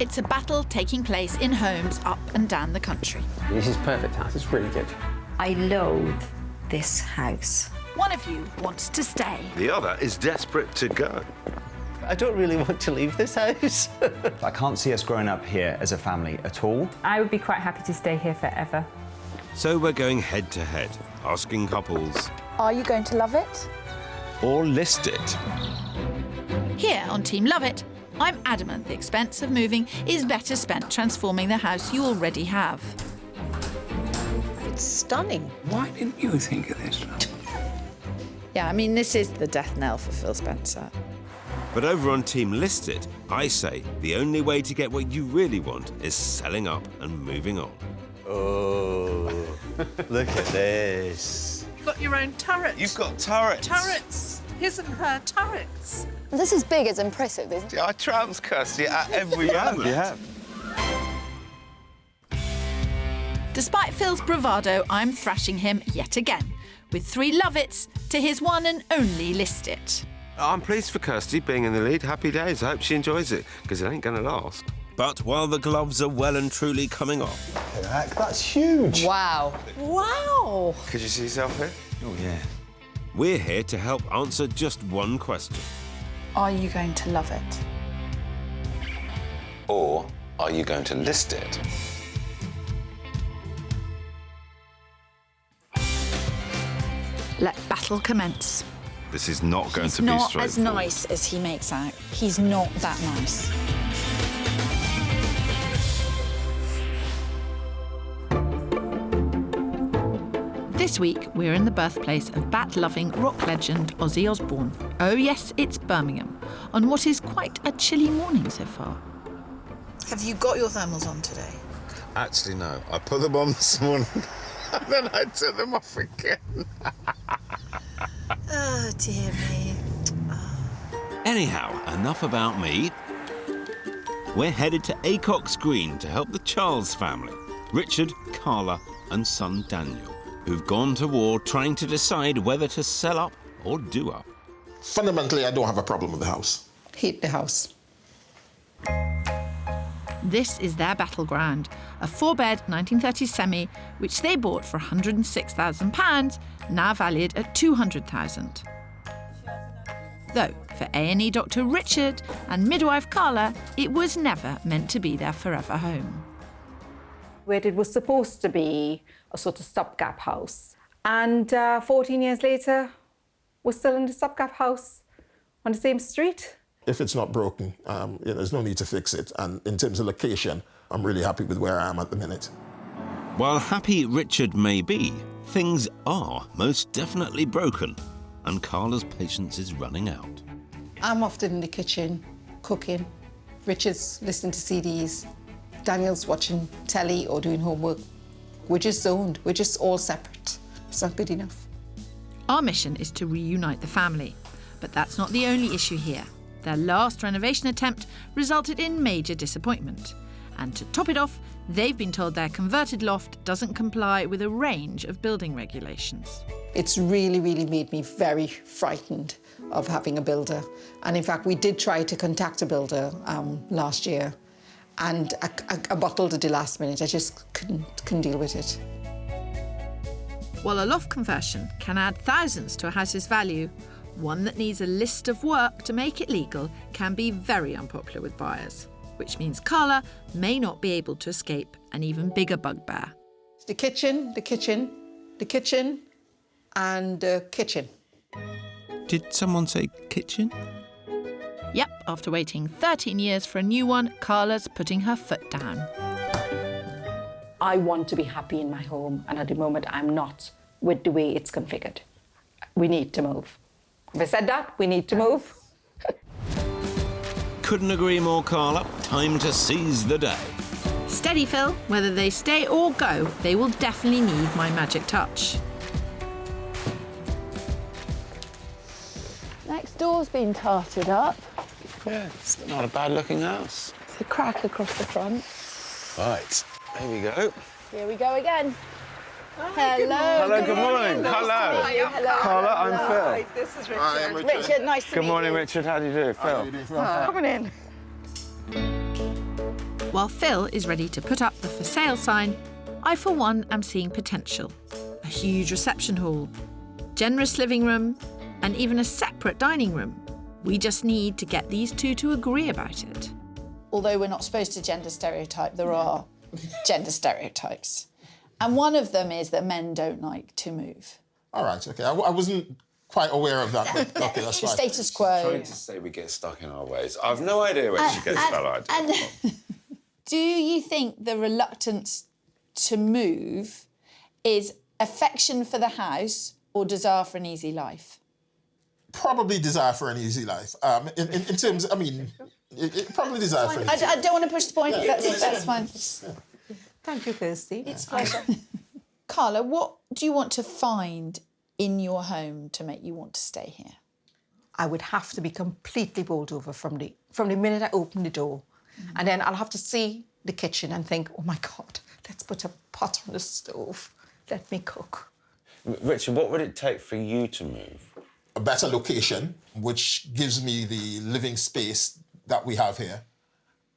It's a battle taking place in homes up and down the country. This is perfect house, it's really good. I loathe this house. One of you wants to stay. The other is desperate to go. I don't really want to leave this house. I can't see us growing up here as a family at all. I would be quite happy to stay here forever. So we're going head to head, asking couples... Are you going to love it? Or list it. Here on Team Love It, I'm adamant the expense of moving is better spent transforming the house you already have. It's stunning. Why didn't you think of this? Yeah, I mean, this is the death knell for Phil Spencer. But over on Team List It, I say the only way to get what you really want is selling up and moving on. Oh, look at this. You've got your own turret. You've got turrets. Turrets. His and her turrets. This is big, it's impressive, isn't it? I trounced Kirstie at every moment. Yeah. Despite Phil's bravado, I'm thrashing him yet again, with 3 Love It's to his one and only List It. I'm pleased for Kirstie being in the lead. Happy days. I hope she enjoys it, because it ain't going to last. But while the gloves are well and truly coming off... Heck, that's huge. Wow. Wow. Could you see yourself here? Oh, yeah. We're here to help answer just one question. Are you going to love it? Or are you going to list it? Let battle commence. This is not going to be Not straightforward. as nice as he makes out. He's not that nice. This week, we're in the birthplace of bat-loving rock legend Ozzy Osbourne. Oh yes, it's Birmingham, on what is quite a chilly morning so far. Have you got your thermals on today? Actually, no. I put them on this morning, and then I took them off again. Oh, dear me. Anyhow, enough about me. We're headed to Acox Green to help the Charles family, Richard, Carla and son Daniel, who've gone to war trying to decide whether to sell up or do up. Fundamentally, I don't have a problem with the house. Hate the house. This is their battleground, a 4-bed 1930s semi, which they bought for £106,000, now valued at £200,000. Though, for A&E Dr. Richard and midwife Carla, it was never meant to be their forever home. Where it was supposed to be a sort of stopgap house. And 14 years later, we're still in the stopgap house on the same street. If it's not broken, there's no need to fix it. And in terms of location, I'm really happy with where I am at the minute. While happy Richard may be, things are most definitely broken, and Carla's patience is running out. I'm often in the kitchen, cooking. Richard's listening to CDs. Daniel's watching telly or doing homework. We're just zoned. We're just all separate. It's not good enough. Our mission is to reunite the family, but that's not the only issue here. Their last renovation attempt resulted in major disappointment. And to top it off, they've been told their converted loft doesn't comply with a range of building regulations. It's really, really made me very frightened of having a builder. And in fact, we did try to contact a builder last year, and I bottled at the last minute. I just couldn't deal with it. While a loft conversion can add thousands to a house's value, one that needs a list of work to make it legal can be very unpopular with buyers, which means Carla may not be able to escape an even bigger bugbear. The kitchen, the kitchen, the kitchen, and the kitchen. Did someone say kitchen? Yep, after waiting 13 years for a new one, Carla's putting her foot down. I want to be happy in my home, and at the moment I'm not with the way it's configured. We need to move. Have I said that? We need to move. Couldn't agree more, Carla. Time to seize the day. Steady, Phil. Whether they stay or go, they will definitely need my magic touch. Next door's been tarted up. Yeah, it's not a bad-looking house. It's a crack across the front. Right, there we go. Here we go again. Hello. Hello, good morning. Hello. Hello. Carla, I'm Phil. This is Richard. I am Richard. Richard, nice to meet you. Good morning, Richard. How do you do? Phil. Coming in. While Phil is ready to put up the for sale sign, I for one am seeing potential. A huge reception hall, generous living room, and even a separate dining room. We just need to get these two to agree about it. Although we're not supposed to gender stereotype, there are gender stereotypes. And one of them is that men don't like to move. All right, OK. I wasn't quite aware of that, but OK, that's fine. Status quo. Trying to say we get stuck in our ways. I've no idea where she gets that idea. Do you think the reluctance to move is affection for the house or desire for an easy life? Probably desire for an easy life. In terms, I mean, it probably desire for an easy life. I don't want to push the point. That's fine. Thank you, Kirstie. It's a pleasure. Carla, what do you want to find in your home to make you want to stay here? I would have to be completely bowled over from the minute I open the door. And then I'll have to see the kitchen and think, oh, my God, let's put a pot on the stove. Let me cook. Richard, what would it take for you to move? A better location, which gives me the living space that we have here.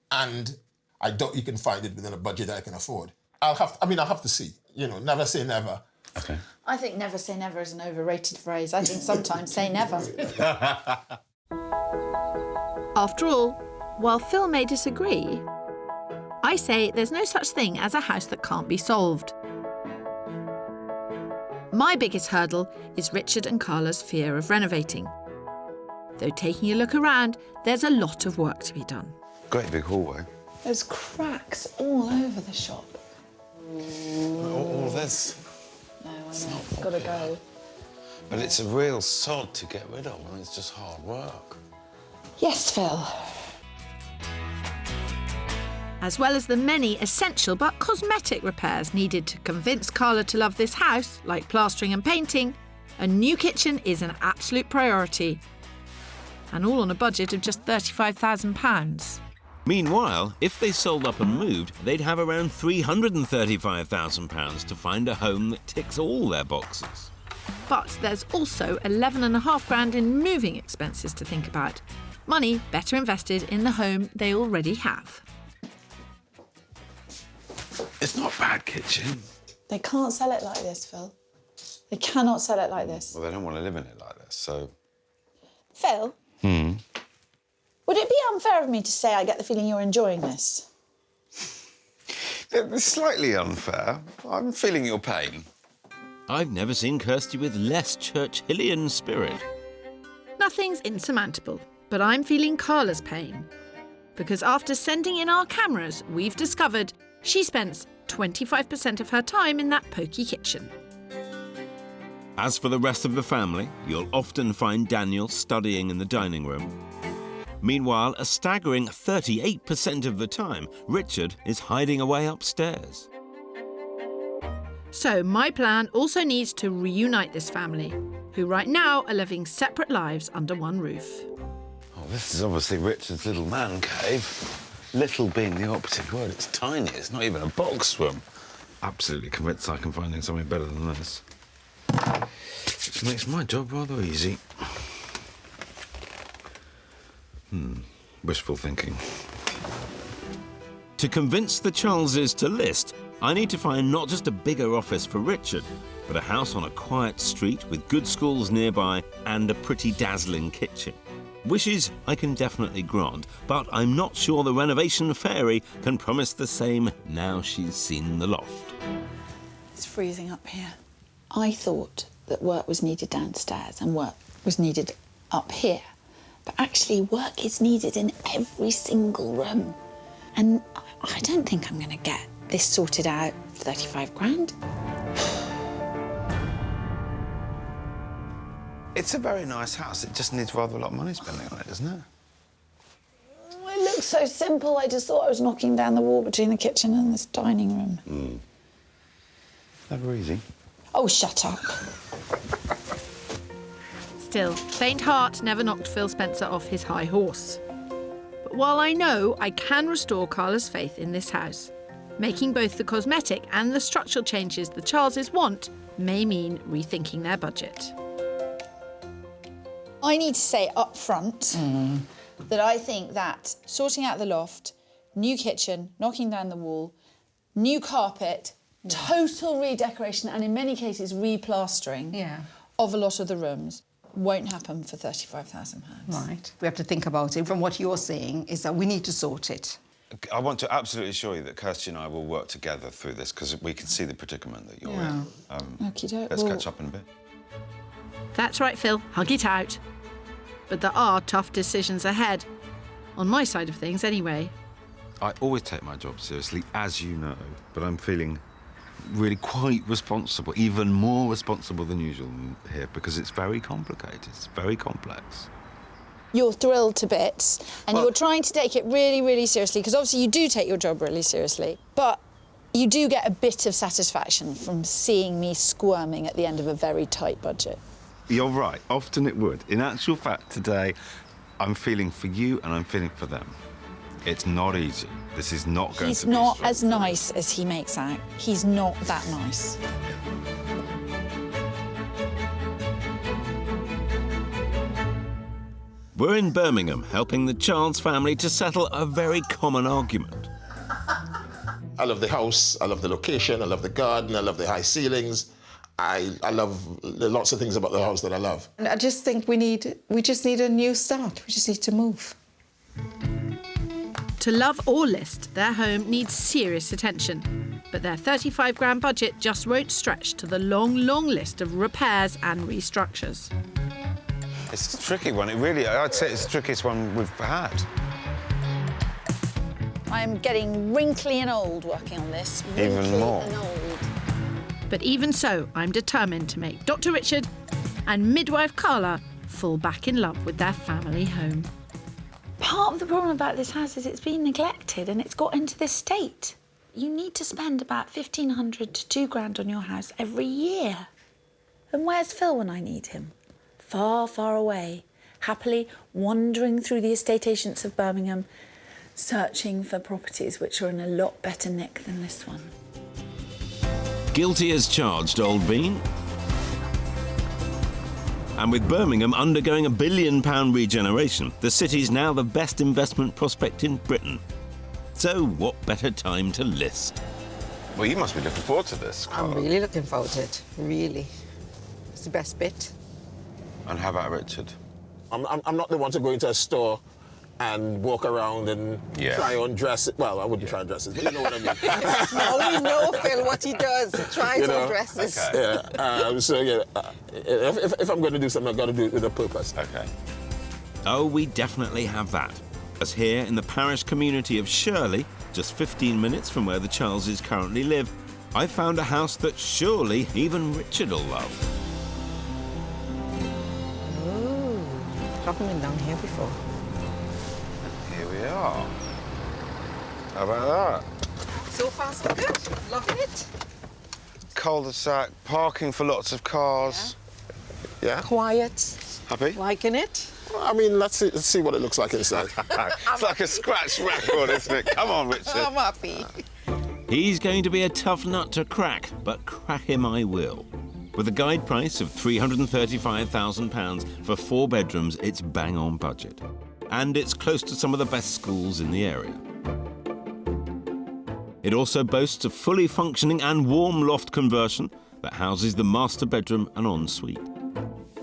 And I doubt you can find it within a budget I can afford. I'll have to see. You know, never say never. OK. I think never say never is an overrated phrase. I think sometimes say never. After all, while Phil may disagree, I say there's no such thing as a house that can't be solved. My biggest hurdle is Richard and Carla's fear of renovating. Though taking a look around, there's a lot of work to be done. Great big hallway. There's cracks all over the shop. All this. No, I know. It's got to go. But it's a real sod to get rid of. I mean, it's just hard work. Yes, Phil. As well as the many essential but cosmetic repairs needed to convince Carla to love this house, like plastering and painting, a new kitchen is an absolute priority. And all on a budget of just £35,000. Meanwhile, if they sold up and moved, they'd have around £335,000 to find a home that ticks all their boxes. But there's also £11,500 in moving expenses to think about. Money better invested in the home they already have. It's not a bad kitchen. They can't sell it like this, Phil. They cannot sell it like this. Well, they don't want to live in it like this, so... Phil? Would it be unfair of me to say I get the feeling you're enjoying this? It's slightly unfair. I'm feeling your pain. I've never seen Kirstie with less Churchillian spirit. Nothing's insurmountable, but I'm feeling Carla's pain. Because after sending in our cameras, we've discovered she spends 25% of her time in that poky kitchen. As for the rest of the family, you'll often find Daniel studying in the dining room. Meanwhile, a staggering 38% of the time, Richard is hiding away upstairs. So my plan also needs to reunite this family, who right now are living separate lives under one roof. Oh, this is obviously Richard's little man cave. Little being the operative word. It's tiny. It's not even a box room. Absolutely convinced I can find something better than this. Which makes my job rather easy. Wishful thinking. To convince the Charleses to list, I need to find not just a bigger office for Richard, but a house on a quiet street with good schools nearby and a pretty dazzling kitchen. Wishes I can definitely grant, but I'm not sure the renovation fairy can promise the same now she's seen the loft. It's freezing up here. I thought that work was needed downstairs and work was needed up here. But actually, work is needed in every single room. And I don't think I'm going to get this sorted out for 35 grand. It's a very nice house. It just needs rather a lot of money spending on it, doesn't it? It looks so simple. I just thought I was knocking down the wall between the kitchen and this dining room. Never easy. Oh, shut up. Still, faint heart never knocked Phil Spencer off his high horse. But while I know I can restore Carla's faith in this house, making both the cosmetic and the structural changes the Charleses want may mean rethinking their budget. I need to say up front that I think that sorting out the loft new kitchen, knocking down the wall, new carpet, total redecoration, and in many cases replastering of a lot of the rooms. Won't happen for £35,000. Right. We have to think about it. From what you're saying is that we need to sort it. I want to absolutely assure you that Kirstie and I will work together through this because we can see the predicament that you're in. Let's catch up in a bit. That's right, Phil. Hug it out. But there are tough decisions ahead. On my side of things, anyway. I always take my job seriously, as you know, but I'm feeling really quite responsible, even more responsible than usual here, because it's very complicated, it's very complex. You're thrilled to bits, and you're trying to take it really, really seriously, because obviously you do take your job really seriously, but you do get a bit of satisfaction from seeing me squirming at the end of a very tight budget. You're right, often it would. In actual fact, today, I'm feeling for you and I'm feeling for them. It's not easy. This is not going to be He's not as nice as he makes out. He's not that nice. We're in Birmingham, helping the Charles family to settle a very common argument. I love the house, I love the location, I love the garden, I love the high ceilings. I love lots of things about the house that I love. And I just think we just need a new start. We just need to move. To love or list, their home needs serious attention. But their 35 grand budget just won't stretch to the long, long list of repairs and restructures. It's a tricky one. I'd say it's the trickiest one we've had. I'm getting wrinkly and old working on this. Even more. And old. But even so, I'm determined to make Dr. Richard and midwife Carla fall back in love with their family home. Part of the problem about this house is it's been neglected and it's got into this state. You need to spend about 1,500 to £2,000 on your house every year. And where's Phil when I need him? Far, far away, happily wandering through the estate agents of Birmingham, searching for properties which are in a lot better nick than this one. Guilty as charged, old bean. And with Birmingham undergoing £1 billion regeneration, the city's now the best investment prospect in Britain. So what better time to list? Well, you must be looking forward to this, Carla. I'm really looking forward to it, really. It's the best bit. And how about Richard? I'm not the one to go into a store and walk around and try on dresses. Well, I wouldn't try on dresses, but you know what I mean. No, we know, Phil, what he does. He tries on dresses. Okay. If I'm going to do something, I've got to do it with a purpose. OK. Oh, we definitely have that. As here in the parish community of Shirley, just 15 minutes from where the Charleses currently live, I found a house that surely even Richard will love. Oh, haven't been down here before. Here we are. How about that? So far, so good. Loving it. Cul-de-sac, parking for lots of cars. Yeah. Quiet. Happy? Liking it. I mean, let's see what it looks like inside. It's like a scratch record, isn't it? Come on, Richard. I'm happy. He's going to be a tough nut to crack, but crack him I will. With a guide price of £335,000 for 4 bedrooms, it's bang on budget. And it's close to some of the best schools in the area. It also boasts a fully functioning and warm loft conversion that houses the master bedroom and ensuite.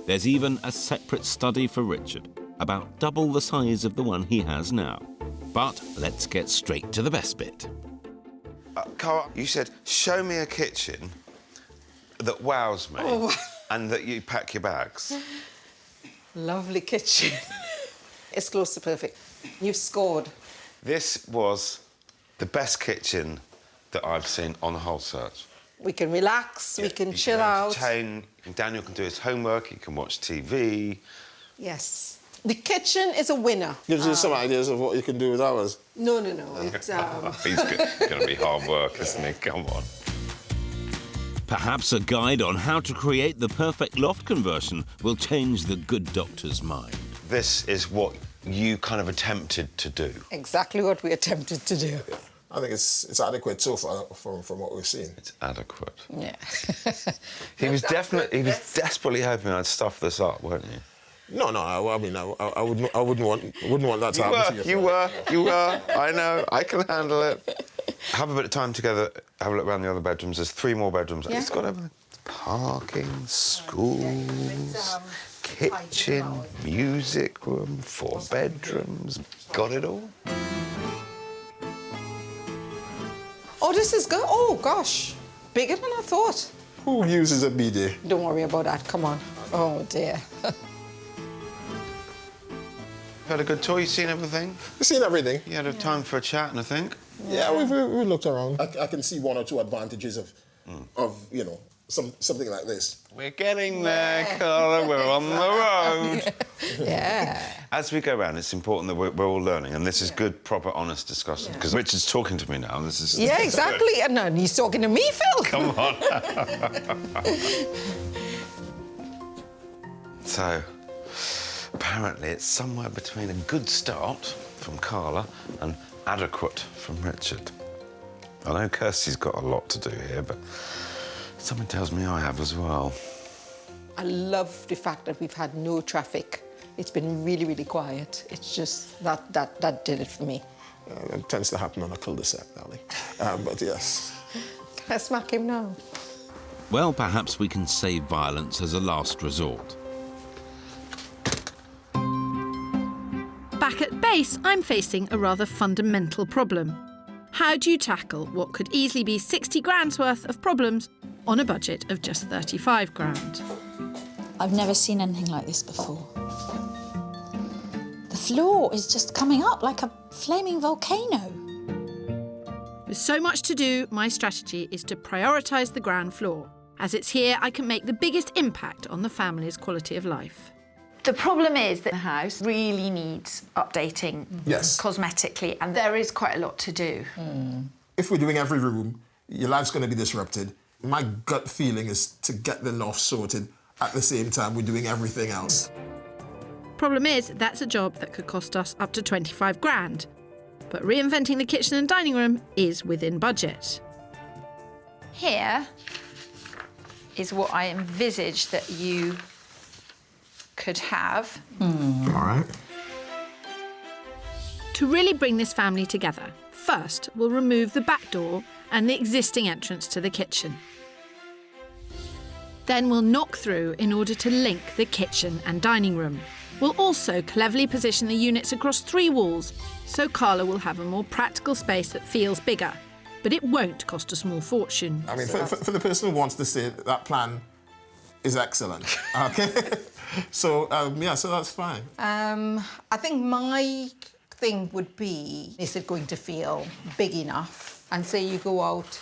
There's even a separate study for Richard, about double the size of the one he has now. But let's get straight to the best bit. Carl, you said, show me a kitchen that wows me and that you pack your bags. Lovely kitchen. It's close to perfect. You've scored. This was the best kitchen that I've seen on the whole search. We can relax, we can chill out. Daniel can do his homework, he can watch TV. Yes. The kitchen is a winner. Gives you some ideas of what you can do with ours. No. It's, He's going to be hard work, isn't he? Come on. Perhaps a guide on how to create the perfect loft conversion will change the good doctor's mind. This is what you kind of attempted to do. Exactly what we attempted to do. I think it's adequate so far from what we've seen. It's adequate. Yeah. He was desperately hoping I'd stuff this up, weren't you? No, I mean, I wouldn't want that to happen to You were. I know. I can handle it. Have a bit of time together. Have a look around the other bedrooms. There's 3 more bedrooms. Yeah. It's got everything. Parking, schools, kitchen, music room, 4 bedrooms. Got it all. Oh, this is good. Oh, gosh. Bigger than I thought. Who uses a bidet? Don't worry about that. Come on. Oh, dear. Had a good tour. You seen everything? You've seen everything. You had a time for a chat, and I think. Yeah, we looked around. I can see 1 or 2 advantages of you know, something like this. We're getting there, Carla. We're on the road. Yeah. As we go around, it's important that we're all learning, and this is good, proper, honest discussion. Because Richard's talking to me now. This is. Yeah, exactly. And he's talking to me, Phil. Come on. So, apparently, it's somewhere between a good start from Carla and adequate from Richard. I know Kirstie's got a lot to do here, but something tells me I have as well. I love the fact that we've had no traffic. It's been really, really quiet. It's just that did it for me. It tends to happen on a cul-de-sac, darling. But yes. Can I smack him now? Well, perhaps we can save violence as a last resort. Back at base, I'm facing a rather fundamental problem. How do you tackle what could easily be 60 grand's worth of problems on a budget of just 35 grand? I've never seen anything like this before. The floor is just coming up like a flaming volcano. With so much to do, my strategy is to prioritise the ground floor, as it's here I can make the biggest impact on the family's quality of life. The problem is that the house really needs updating Yes. cosmetically, and there is quite a lot to do. If we're doing every room, your life's going to be disrupted. My gut feeling is to get the loft sorted at the same time we're doing everything else. Problem is, that's a job that could cost us up to 25 grand. But reinventing the kitchen and dining room is within budget. Here is what I envisage that you could have. All right. To really bring this family together, first we'll remove the back door and the existing entrance to the kitchen. Then we'll knock through in order to link the kitchen and dining room. We'll also cleverly position the units across 3 walls, so Carla will have a more practical space that feels bigger, but it won't cost a small fortune. I mean, for the person who wants to say that plan is excellent, okay? So, yeah, so that's fine. I think my thing would be, is it going to feel big enough? And say you go out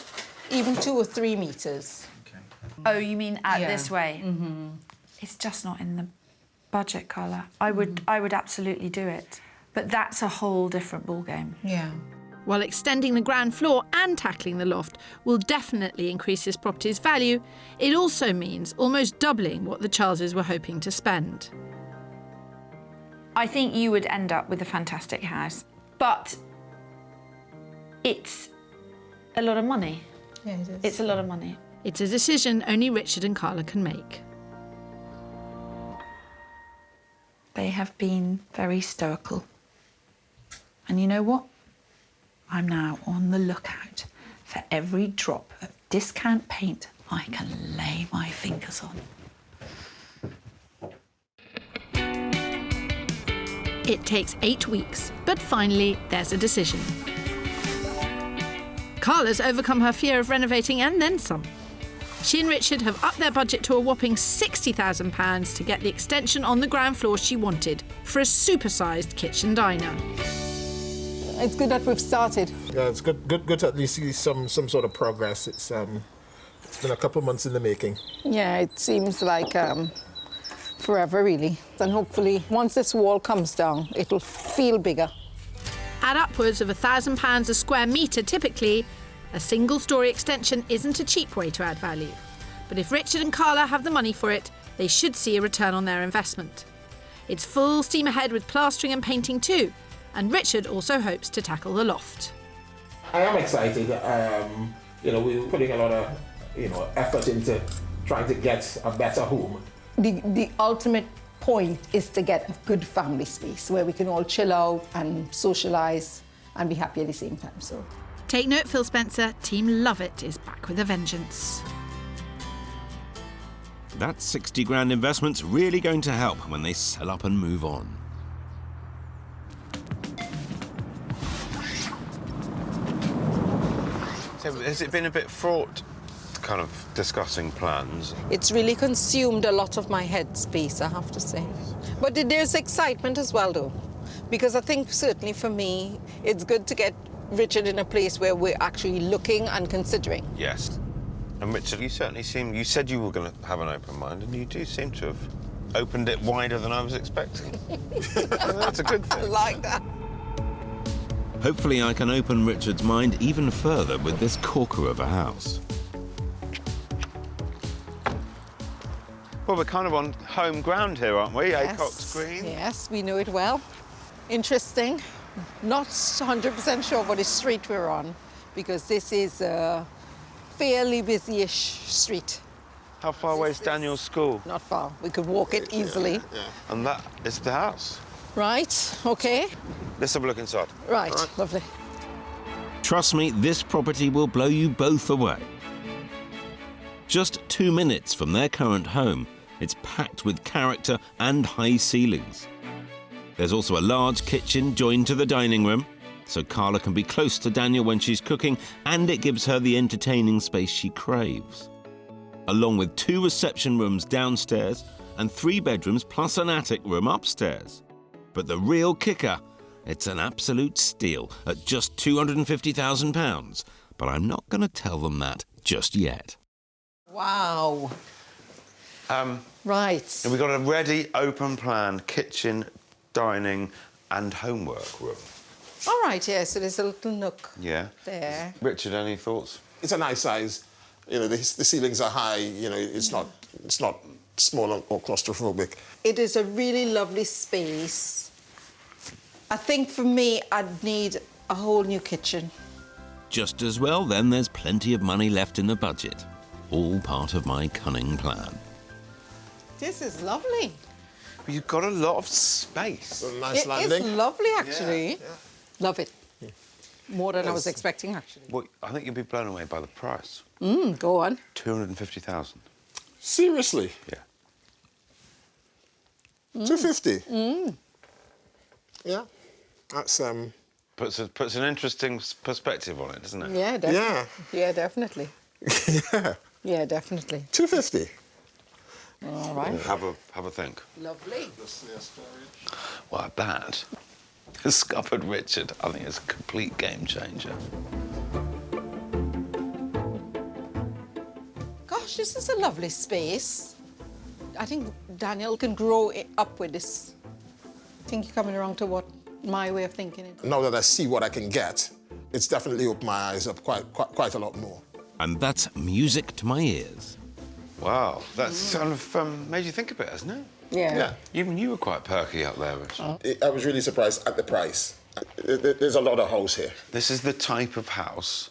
even 2 or 3 metres. Oh, you mean out Yeah. this way? It's just not in the budget, Carla. I would absolutely do it. But that's a whole different ballgame. Yeah. While extending the ground floor and tackling the loft will definitely increase this property's value, it also means almost doubling what the Charleses were hoping to spend. I think you would end up with a fantastic house, but it's a lot of money. Yeah, it is. It's a lot of money. It's a decision only Richard and Carla can make. They have been very stoical. And you know what? I'm now on the lookout for every drop of discount paint I can lay my fingers on. It takes 8 weeks, but finally there's a decision. Carla's overcome her fear of renovating and then some. She and Richard have upped their budget to a whopping £60,000 to get the extension on the ground floor she wanted for a super-sized kitchen diner. It's good that we've started. Yeah, it's good to at least see some sort of progress. It's been a couple of months in the making. Yeah, it seems like forever, really. And hopefully, once this wall comes down, it'll feel bigger. At upwards of £1,000 a square metre typically, a single-storey extension isn't a cheap way to add value. But if Richard and Carla have the money for it, they should see a return on their investment. It's full steam ahead with plastering and painting too, and Richard also hopes to tackle the loft. I am excited. You know, we're putting a lot of, effort into trying to get a better home. The ultimate point is to get a good family space where we can all chill out and socialise and be happy at the same time. So, Take note, Phil Spencer, Team Love It is back with a vengeance. That 60 grand investment's really going to help when they sell up and move on. So has it been a bit fraught, kind of discussing plans? it's really consumed a lot of my headspace, I have to say. But there's excitement as well, though, because I think certainly for me, it's good to get Richard in a place where we're actually looking and considering. Yes. And Richard, you certainly seem... You said you were going to have an open mind, and you do seem to have opened it wider than I was expecting. That's a good thing. I like that. Hopefully I can open Richard's mind even further with this corker of a house. Well, we're kind of on home ground here, aren't we? Yes. Acox Green. Yes, we know it well. Interesting. Not 100% sure what street we're on, because this is a fairly busy-ish street. How far away is Daniel's school? Not far. We could walk it easily. And that is the house. Right, OK. Let's have a look inside. Right, lovely. Trust me, this property will blow you both away. Just 2 minutes from their current home, it's packed with character and high ceilings. There's also a large kitchen joined to the dining room, so Carla can be close to Daniel when she's cooking, and it gives her the entertaining space she craves. Along with 2 reception rooms downstairs and 3 bedrooms plus an attic room upstairs. But the real kicker, it's an absolute steal at just £250,000. But I'm not going to tell them that just yet. Wow. Right. And we've got a ready, open plan kitchen, dining and homework room. All right, yeah, so there's a little nook Yeah. there. Richard, any thoughts? It's a nice size. You know, the ceilings are high. You know, it's not small or claustrophobic. It is a really lovely space. I think for me, I'd need a whole new kitchen. Just as well, then, there's plenty of money left in the budget. All part of my cunning plan. This is lovely. Well, you've got a lot of space. A nice It landing. is lovely, actually. Yeah. Love it. More than I was expecting, actually. Well, I think you'll be blown away by the price. Go on. 250,000. Seriously? Yeah. 250. Yeah. That's Puts an interesting perspective on it, doesn't it? Yeah, definitely. Yeah. Yeah, definitely. yeah. Yeah, definitely. 250. All right. Have a think. Lovely. Well, that scuppered Richard, I think it's a complete game changer. Gosh, this is a lovely space. I think Daniel can grow up with this. I think you're coming around to what my way of thinking is. Now that I see what I can get, it's definitely opened my eyes up quite a lot more. And that's music to my ears. Wow, that's sort of made you think a bit, hasn't it? Yeah. Even you were quite perky up there, Richard. I was really surprised at the price. There's a lot of house here. This is the type of house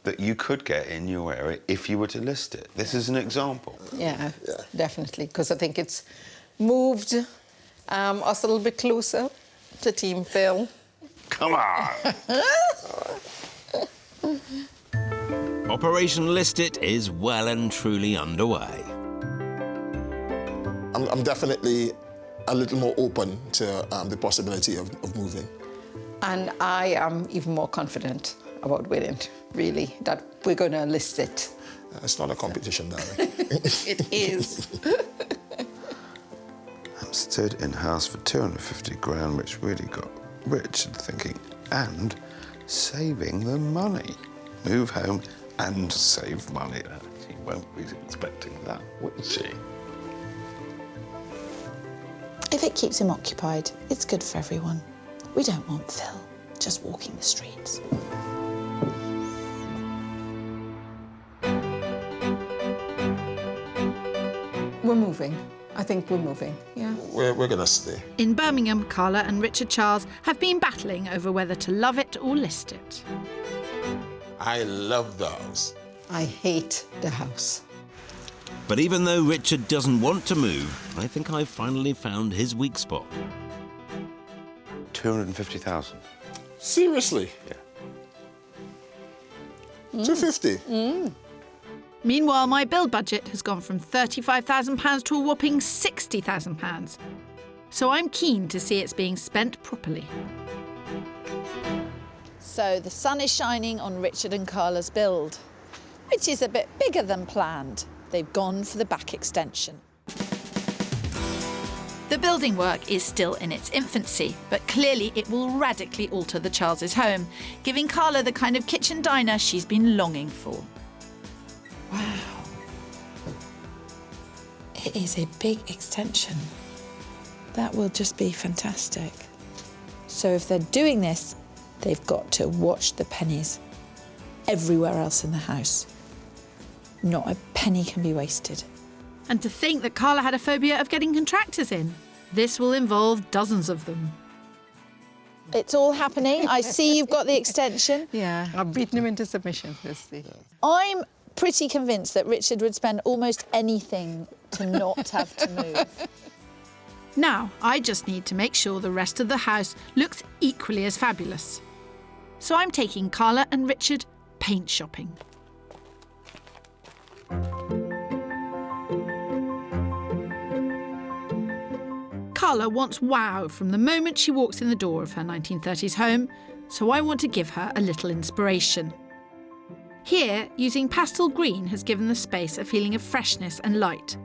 that you could get in your area if you were to list it. This is an example. Yeah, definitely, because I think it's moved us a little bit closer to Team Phil. Come on! Operation List It is well and truly underway. I'm definitely a little more open to the possibility of moving. And I am even more confident about winning, really, that we're going to list it. It's not a competition, darling. It is. Hampstead in house for 250 grand, which really got Richard thinking, and saving the money. Move home and save money. She won't be expecting that, will she? If it keeps him occupied, it's good for everyone. We don't want Phil just walking the streets. We're moving. I think we're moving, yeah. We're going to stay. In Birmingham, Carla and Richard Charles have been battling over whether to love it or list it. I love the house. I hate the house. But even though Richard doesn't want to move, I think I've finally found his weak spot. 250,000. Seriously? Yeah. 250? Meanwhile, my build budget has gone from £35,000 to a whopping £60,000. So I'm keen to see it's being spent properly. So the sun is shining on Richard and Carla's build, which is a bit bigger than planned. They've gone for the back extension. The building work is still in its infancy, but clearly it will radically alter the Charles' home, giving Carla the kind of kitchen diner she's been longing for. Wow. It is a big extension. That will just be fantastic. So if they're doing this, they've got to watch the pennies everywhere else in the house. Not a penny can be wasted. And to think that Carla had a phobia of getting contractors in. This will involve dozens of them. It's all happening. I see you've got the extension. Yeah, I've beaten him into submission, Kirstie. I'm pretty convinced that Richard would spend almost anything to not have to move. Now, I just need to make sure the rest of the house looks equally as fabulous. So I'm taking Carla and Richard paint shopping. Carla wants wow from the moment she walks in the door of her 1930s home, so I want to give her a little inspiration. Here, using pastel green has given the space a feeling of freshness and light,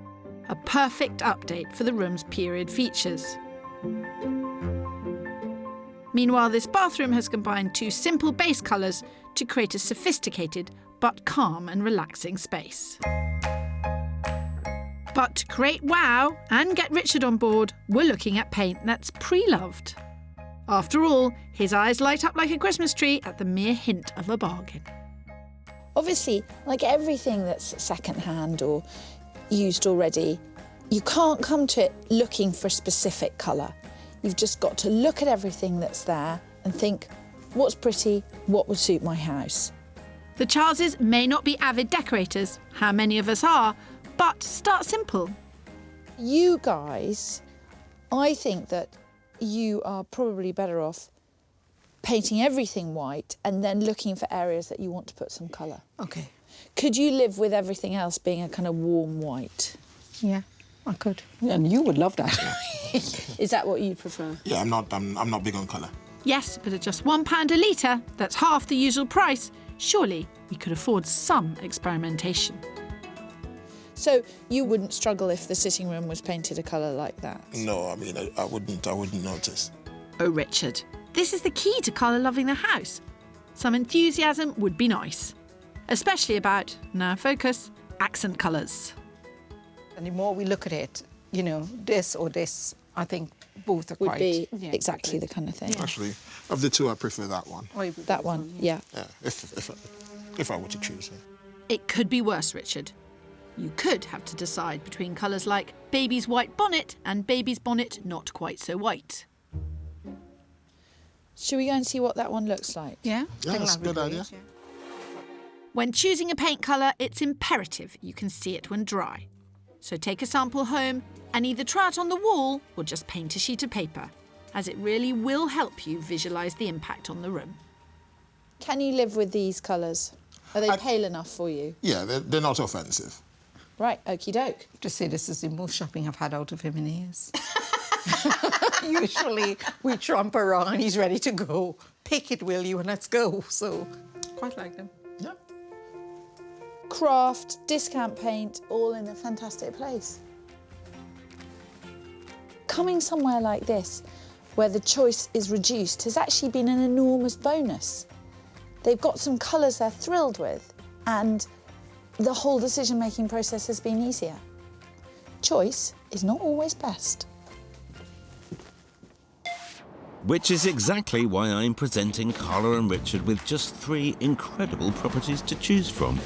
a perfect update for the room's period features. Meanwhile, this bathroom has combined two simple base colours to create a sophisticated but calm and relaxing space. But to create wow and get Richard on board, we're looking at paint that's pre-loved. After all, his eyes light up like a Christmas tree at the mere hint of a bargain. Obviously, like everything that's second-hand or used already, you can't come to it looking for a specific colour. You've just got to look at everything that's there and think, what's pretty, what would suit my house? The Charleses may not be avid decorators, how many of us are, but start simple. You guys, I think that you are probably better off painting everything white and then looking for areas that you want to put some colour. Okay. Could you live with everything else being a kind of warm white? Yeah, I could. And you would love that. Is that what you prefer? Yeah, I'm not big on colour. Yes, but at just £1 a litre, that's half the usual price. Surely we could afford some experimentation. So you wouldn't struggle if the sitting room was painted a colour like that? No, I mean, I wouldn't notice. Oh, Richard, this is the key to Carla loving the house. Some enthusiasm would be nice, especially about, now focus, accent colours. And the more we look at it, you know, this or this, I think both are Would quite... be exactly the kind of thing. Actually, of the two, I prefer that one. That one, yeah. Yeah, if I were to choose. Yeah. It could be worse, Richard. You could have to decide between colours like baby's white bonnet and baby's bonnet not quite so white. Should we go and see what that one looks like? Yeah, Yeah, that's a good idea. When choosing a paint colour, it's imperative you can see it when dry. So take a sample home and either try it on the wall or just paint a sheet of paper, as it really will help you visualise the impact on the room. Can you live with these colours? Are they pale enough for you? Yeah, they're not offensive. Right, okie doke. To say this is the most shopping I've had out of him in years. Usually we tromp around and he's ready to go. Pick it, will you, and let's go. So, quite like them. Yeah. Craft, discount paint, all in a fantastic place. Coming somewhere like this, where the choice is reduced, has actually been an enormous bonus. They've got some colours they're thrilled with, and the whole decision-making process has been easier. Choice is not always best. Which is exactly why I'm presenting Carla and Richard with just 3 incredible properties to choose from.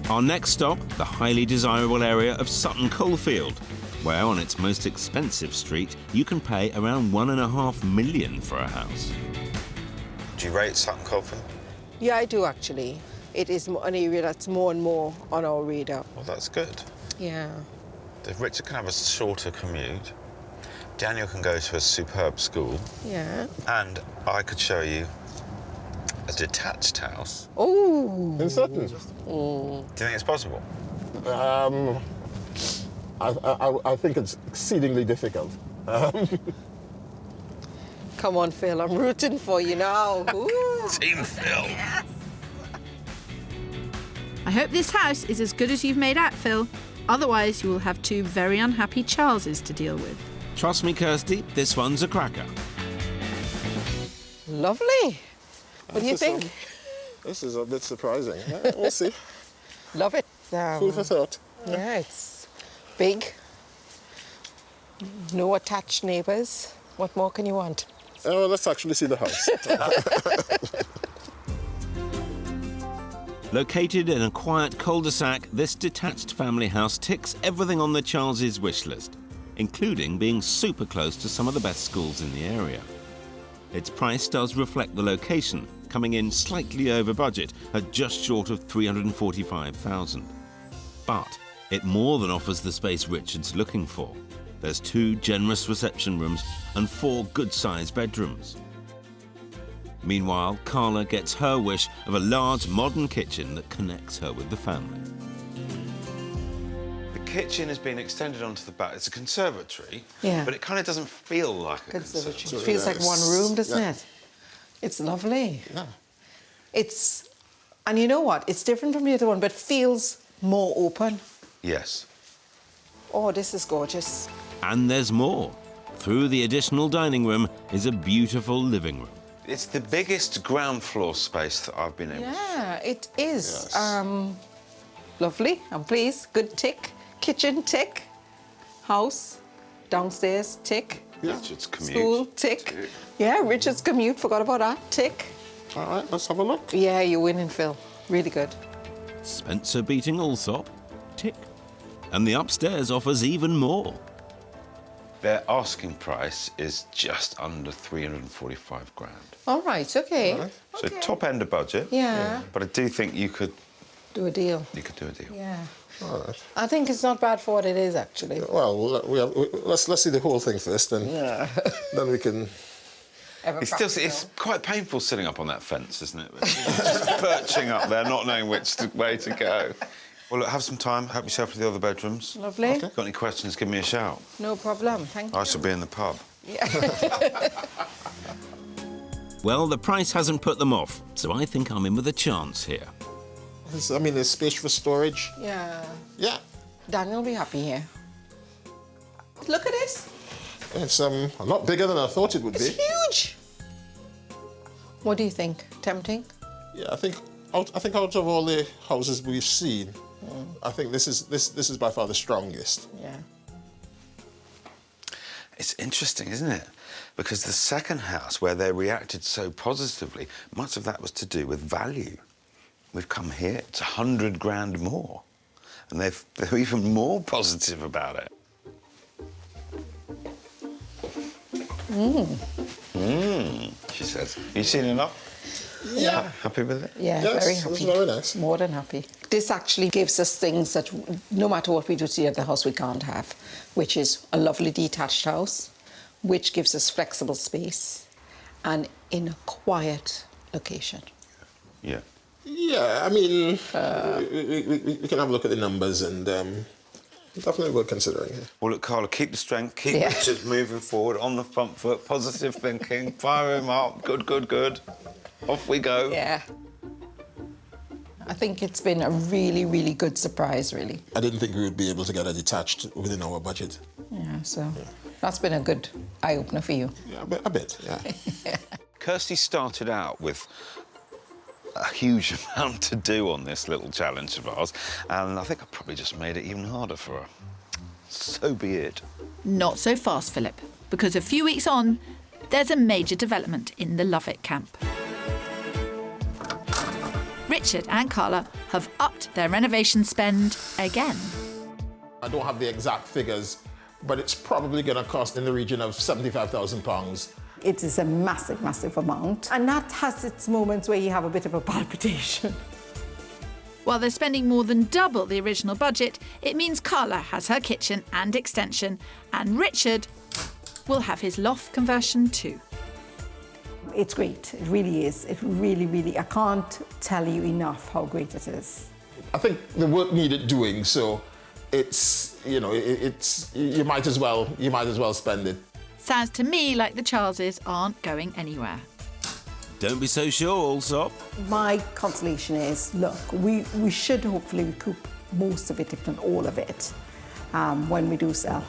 Our next stop, the highly desirable area of Sutton Coldfield, where on its most expensive street, you can pay around £1.5 million for a house. Do you rate Sutton Coldfield? Yeah, I do actually. it is an area that's more and more on our radar. Well, that's good. Yeah. If Richard can have a shorter commute, Daniel can go to a superb school, Yeah. and I could show you a detached house. Oh. In Sutton. Do you think it's possible? I think it's exceedingly difficult. Come on, Phil, I'm rooting for you now. Ooh. Team Phil. I hope this house is as good as you've made out, Phil. Otherwise, you will have two very unhappy Charleses to deal with. Trust me, Kirstie, this one's a cracker. Lovely. What do you think? This is a bit surprising. Yeah, we'll see. Love it. Food for thought. Yeah, it's big. No attached neighbours. What more can you want? Oh, let's actually see the house. Located in a quiet cul-de-sac, this detached family house ticks everything on the Charleses' wish list, including being super close to some of the best schools in the area. Its price does reflect the location, coming in slightly over budget at just short of $345,000. But it more than offers the space Richard's looking for. There's 2 generous reception rooms and 4 good-sized bedrooms. Meanwhile, Carla gets her wish of a large modern kitchen that connects her with the family. The kitchen has been extended onto the back. It's a conservatory, Yeah. but it kind of doesn't feel like a Conservatory. conservatory. It feels like one room, doesn't Yeah. it? It's lovely. Yeah. And you know what? It's different from the other one, but feels more open. Yes. Oh, this is gorgeous. And there's more. Through the additional dining room is a beautiful living room. It's the biggest ground floor space that I've been able to. Yeah, it is. Yes. Lovely. I'm pleased. Good tick. Kitchen tick. House. Downstairs tick. Richard's commute. School tick. Yeah, Richard's commute. Forgot about that. Tick. All right, let's have a look. Yeah, you're winning, Phil. Really good. Spencer beating Alsop, tick. And the upstairs offers even more. Their asking price is just under 345 grand. All right. Okay. All right. So top end of budget. Yeah. But I do think you could Do a deal. do a deal. Yeah. All right. I think it's not bad for what it is, actually. Well, let's see the whole thing first, and then we can. It's quite painful sitting up on that fence, isn't it? Just perching up there, not knowing which way to go. Well, look, have some time. Help yourself to the other bedrooms. Lovely. Got any questions, give me a shout. No problem. Thank you. I shall be in the pub. Well, the price hasn't put them off, so I think I'm in with a chance here. There's space for storage. Yeah. Yeah. Daniel will be happy here. Look at this. It's a lot bigger than I thought it would It's be. huge. What do you think? Tempting? Yeah, I think out of all the houses we've seen, I think this is by far the strongest. Yeah. It's interesting, isn't it? Because the second house, where they reacted so positively, much of that was to do with value. We've come here, it's 100 grand more. And they're even more positive about it. She says. You seen enough? Yeah. Happy with it? Yeah, Yes, very it's happy. very nice. More than happy. This actually gives us things that no matter what we do to the other house, we can't have, which is a lovely detached house, which gives us flexible space and in a quiet location. Yeah. Yeah, I mean, we can have a look at the numbers and definitely worth considering. Well, look, Carla, keep the strength, keep Yeah. Richard moving forward, on the front foot, positive thinking, fire him up, good, good, good. Off we go. Yeah. I think it's been a really, really good surprise, really. I didn't think we would be able to get a detached within our budget. Yeah, so that's been a good eye-opener for you. Yeah, a bit, yeah. Kirstie started out with a huge amount to do on this little challenge of ours, and I think I probably just made it even harder for her. So be it. Not so fast, Philip, because a few weeks on, there's a major development in the Lovett camp. Richard and Carla have upped their renovation spend again. I don't have the exact figures, but it's probably going to cost in the region of £75,000. It is a massive, massive amount. And that has its moments where you have a bit of a palpitation. While they're spending more than double the original budget, it means Carla has her kitchen and extension, and Richard will have his loft conversion too. It's great, it really is. It really, really, I can't tell you enough how great it is. I think the work needed doing, so it's, you know, you might as well spend it. Sounds to me like the Charleses aren't going anywhere. Don't be so sure, Allsop. My consolation is, look, we should hopefully recoup most of it, if not all of it, when we do sell.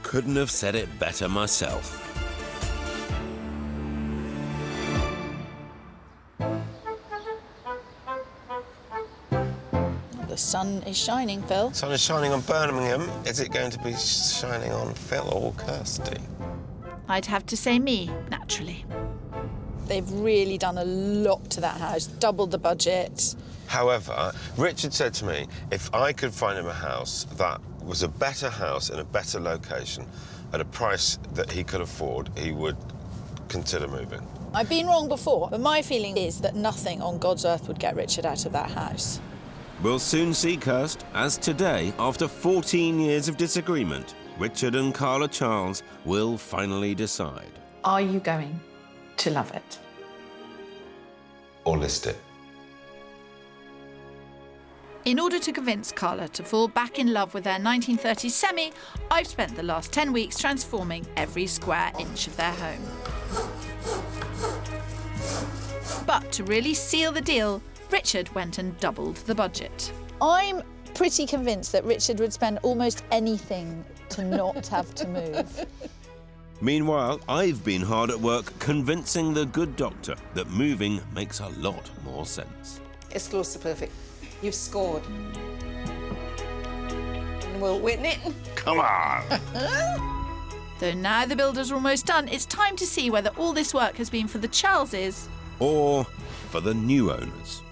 Couldn't have said it better myself. The sun is shining, Phil. Sun is shining on Birmingham. Is it going to be shining on Phil or Kirstie? I'd have to say me, naturally. They've really done a lot to that house, doubled the budget. However, Richard said to me, if I could find him a house that was a better house in a better location at a price that he could afford, he would consider moving. I've been wrong before, but my feeling is that nothing on God's earth would get Richard out of that house. We'll soon see, Kirst, as today, after 14 years of disagreement, Richard and Carla Charles will finally decide. Are you going to love it? Or list it. In order to convince Carla to fall back in love with their 1930s semi, I've spent the last 10 weeks transforming every square inch of their home. But to really seal the deal, Richard went and doubled the budget. I'm pretty convinced that Richard would spend almost anything to not have to move. Meanwhile, I've been hard at work convincing the good doctor that moving makes a lot more sense. It's close to perfect. You've scored. And we'll win it. Come on! Though now the builders are almost done, it's time to see whether all this work has been for the Charleses or for the new owners.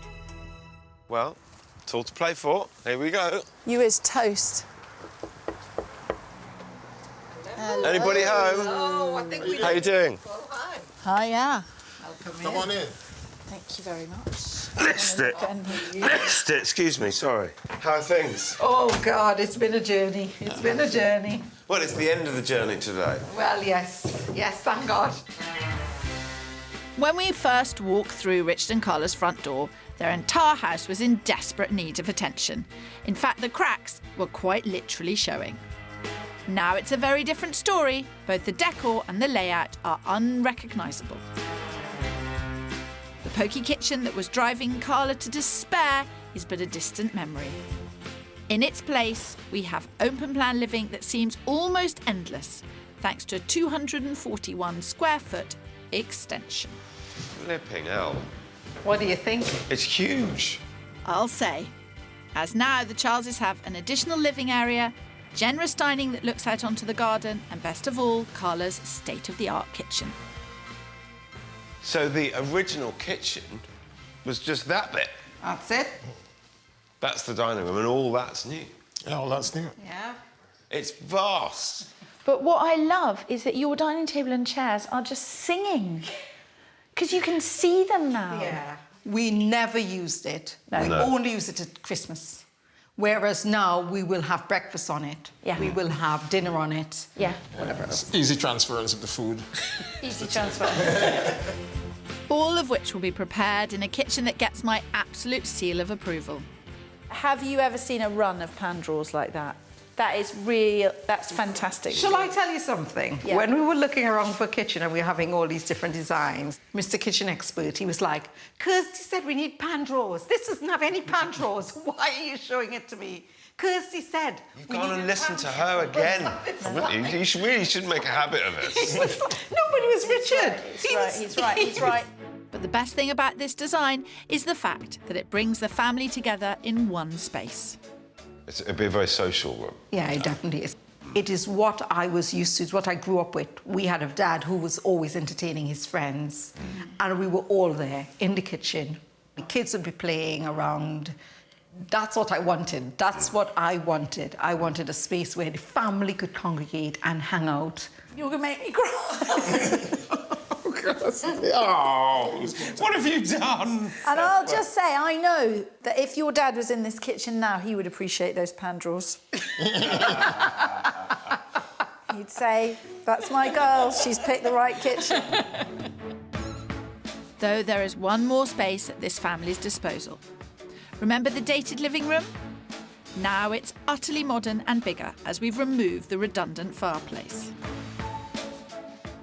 Well, it's all to play for. Here we go. You is toast. Hello. Anybody home? Oh, I think we How you doing? Hi, yeah. Come on in. Thank you very much. List it. Excuse me, sorry. How are things? Oh, God, it's been a journey. It's been a journey. Well, it's the end of the journey today. Well, yes. Yes, thank God. When we first walked through Richard and Carla's front door, their entire house was in desperate need of attention. In fact, the cracks were quite literally showing. Now it's a very different story. Both the decor and the layout are unrecognisable. The pokey kitchen that was driving Carla to despair is but a distant memory. In its place, we have open-plan living that seems almost endless, thanks to a 241 square foot extension. Flipping hell. What do you think? It's huge. I'll say. As now, the Charleses have an additional living area, generous dining that looks out onto the garden, and best of all, Carla's state-of-the-art kitchen. So the original kitchen was just that bit. That's it. That's the dining room, and all that's new. Oh, that's new. Yeah. It's vast. But what I love is that your dining table and chairs are just singing. Because you can see them now. Yeah. We never used it. No. We No. only use it at Christmas. Whereas now we will have breakfast on it. Yeah. We will have dinner on it. Yeah. Whatever else. Easy transference of the food. Easy transfer. All of which will be prepared in a kitchen that gets my absolute seal of approval. Have you ever seen a run of pan drawers like that? That is real, that's fantastic. Shall I tell you something? Yeah. When we were looking around for a kitchen and we were having all these different designs, Mr. Kitchen Expert, he was like, Kirstie said we need pan drawers. This doesn't have any pan drawers. Why are you showing it to me? Kirstie said... You've gone and listened to her again. You really shouldn't make a habit of this. No, but it was Richard. He's right. But the best thing about this design is the fact that it brings the family together in one space. It'd be a very social room. Yeah, it definitely is. It is what I was used to, it's what I grew up with. We had a dad who was always entertaining his friends, and we were all there in the kitchen. The kids would be playing around. That's what I wanted. That's what I wanted. I wanted a space where the family could congregate and hang out. You're going to make me cry. Oh, Oh, what have you done? And I'll just say, I know that if your dad was in this kitchen now, he would appreciate those pan drawers. He'd say, that's my girl, she's picked the right kitchen. Though there is one more space at this family's disposal. Remember the dated living room? Now it's utterly modern and bigger as we've removed the redundant fireplace.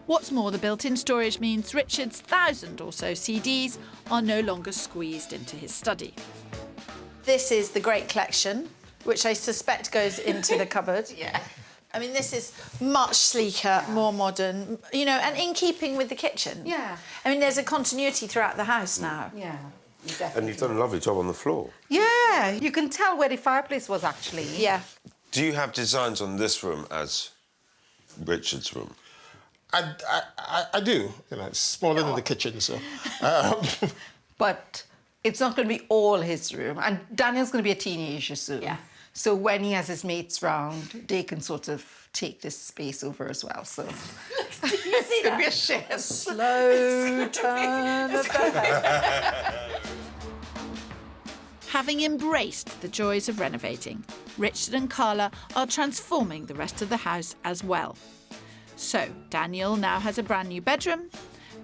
What's more, the built-in storage means Richard's 1,000 or so CDs are no longer squeezed into his study. This is the great collection, which I suspect goes into the cupboard. Yeah. I mean, this is much sleeker, more modern, you know, and in keeping with the kitchen. Yeah. I mean, there's a continuity throughout the house now. Yeah. And you've done a lovely job on the floor. Yeah, you can tell where the fireplace was actually. Yeah. Do you have designs on this room as Richard's room? I do. You know, it's smaller than the kitchen, so. But it's not going to be all his room. And Daniel's going to be a teenager soon. Yeah. So when he has his mates round, they can sort of take this space over as well. So it's going to be a share. Slow turn of the Having embraced the joys of renovating, Richard and Carla are transforming the rest of the house as well. So Daniel now has a brand new bedroom.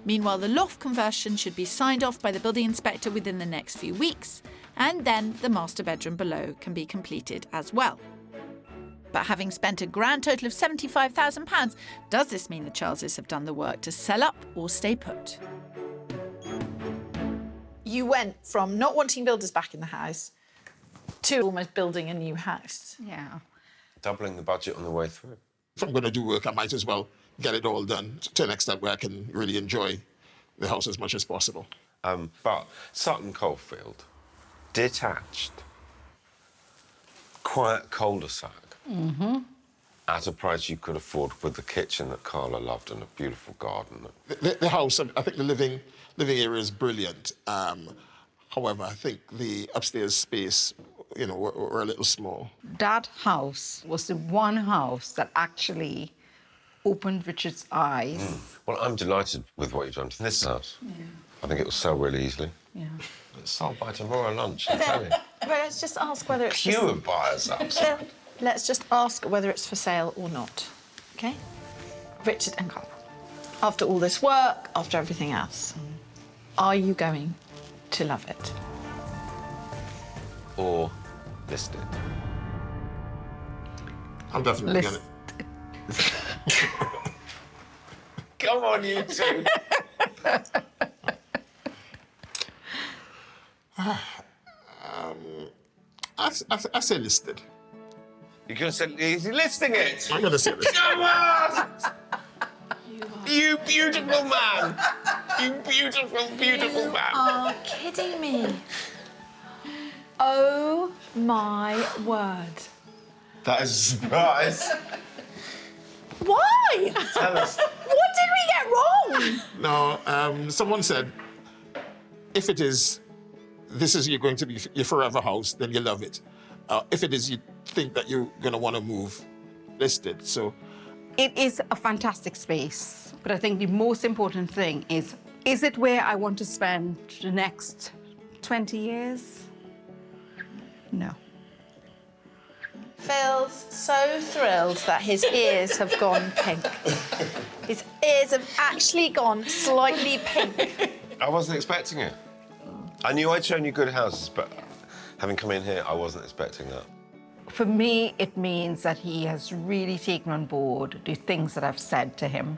Meanwhile, the loft conversion should be signed off by the building inspector within the next few weeks, and then the master bedroom below can be completed as well. But having spent a grand total of £75,000, does this mean the Charleses have done the work to sell up or stay put? You went from not wanting builders back in the house to almost building a new house. Yeah. Doubling the budget on the way through. If I'm going to do work, I might as well get it all done to the next step where I can really enjoy the house as much as possible. But Sutton Coldfield, detached, quiet cul-de-sac, at a price you could afford with the kitchen that Carla loved and a beautiful garden. The house, I think the living area is brilliant. However, I think the upstairs space, you know, were a little small. That house was the one house that actually opened Richard's eyes. Well, I'm delighted with what you've done to this house. Yeah. I think it will sell really easily. Yeah. It's sold by tomorrow lunch, I tell you. But let's just ask whether it's Queue of buyers outside. Let's just ask whether it's for sale or not. Okay? Richard and Carla, after all this work, after everything else, are you going to love it? Or list it. I'm definitely List. gonna. Come on, you two. I say listed. You're going to say, he's listing it. I'm going to say listed. Come on! You beautiful man! You beautiful, beautiful man! Are kidding me. Oh my word. That is a surprise. Why? Tell us. What did we get wrong? No, someone said, if it is, this is you're going to be your forever house, then you love it. If it is, you think that you're going to want to move, list it. So, It is a fantastic space, but I think the most important thing is it where I want to spend the next 20 years? No. Phil's so thrilled that his ears have gone pink. His ears have actually gone slightly pink. I wasn't expecting it. I knew I'd shown you good houses, but having come in here, I wasn't expecting that. For me, it means that he has really taken on board the things that I've said to him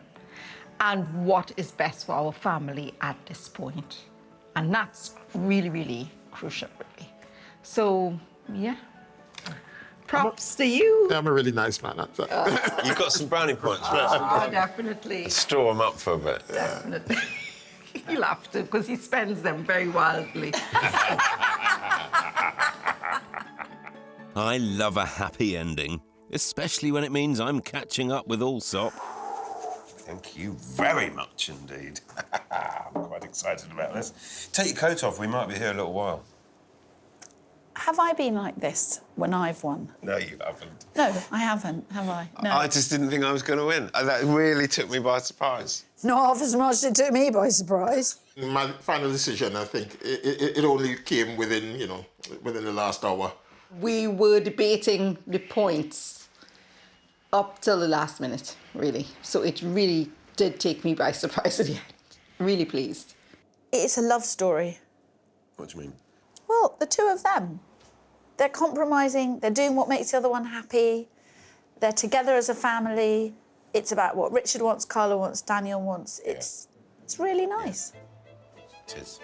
and what is best for our family at this point. And that's really, really crucial, really. So, yeah. Props to you. I'm a really nice man. You've got some brownie points. Oh, definitely. Store them up for a bit. Definitely. He'll have to, because he spends them very wildly. I love a happy ending, especially when it means I'm catching up with Allsop. Thank you very much indeed. I'm quite excited about this. Take your coat off, we might be here a little while. Have I been like this when I've won? No, you haven't. No, I haven't, have I? No. I just didn't think I was going to win. That really took me by surprise. Not half as much as it took me by surprise. My final decision, I think, it only came within, you know, within the last hour. We were debating the points up till the last minute, really. So it really did take me by surprise at the end. Really pleased. It's a love story. What do you mean? Well, the two of them. They're compromising, they're doing what makes the other one happy, they're together as a family. It's about what Richard wants, Carla wants, Daniel wants. It's really nice. It is.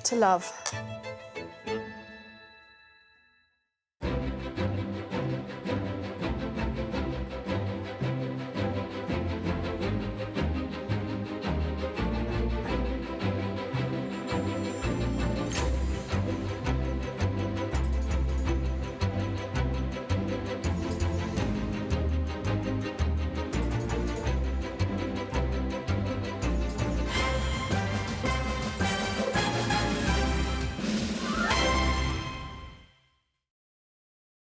To love.